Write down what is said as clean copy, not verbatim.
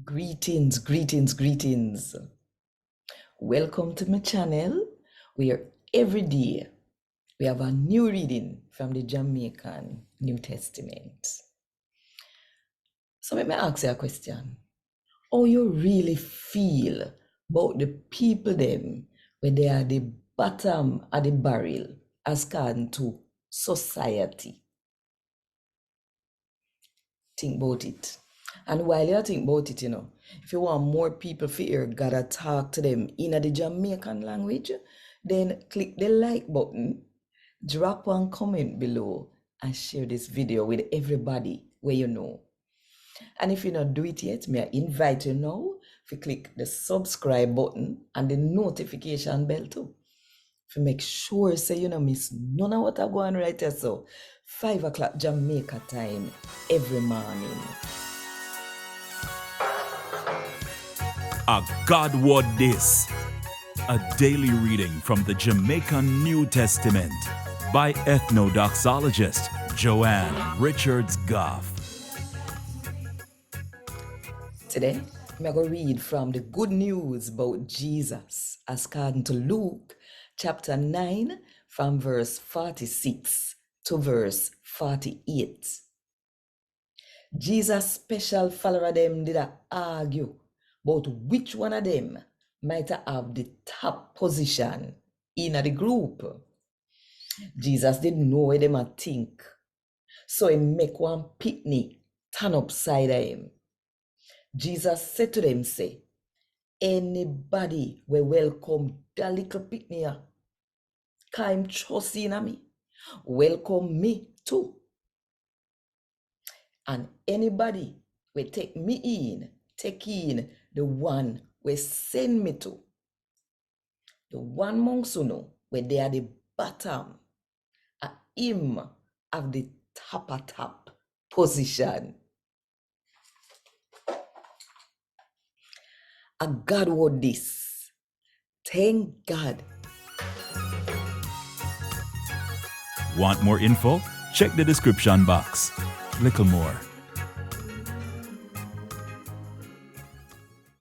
Greetings, greetings, greetings. Welcome to my channel where every day we have a new reading from the Jamaican New Testament. So let me ask you a question. How you really feel about the people them when they are the bottom of the barrel as according to society? Think about it. And while you think about it, if you want more people to hear God talk to them in the Jamaican language, then click the like button, drop one comment below, and share this video with everybody where you know. And if you not do it yet, may I invite you now to click the subscribe button and the notification bell too. To make sure you don't miss none of what I go on right here. So 5 o'clock Jamaica time every morning. A God Word This, a daily reading from the Jamaican New Testament by Ethnodoxologist Joanne Richards Goffe. Today, I'm going to read from the good news about Jesus as according to Luke chapter 9 from verse 46 to verse 48. Jesus' special follower them did argue about which one of them might have the top position in the group. Jesus didn't know where them a think, so he make one picnic turn upside of him. Jesus said to them, say, anybody will welcome that little picnic, cause him trust in me, welcome me too. And anybody will take in the one will send me to. The one amongst you know, where they are the bottom, and him have the top position. A God word this. Thank God. Want more info? Check the description box. Little more.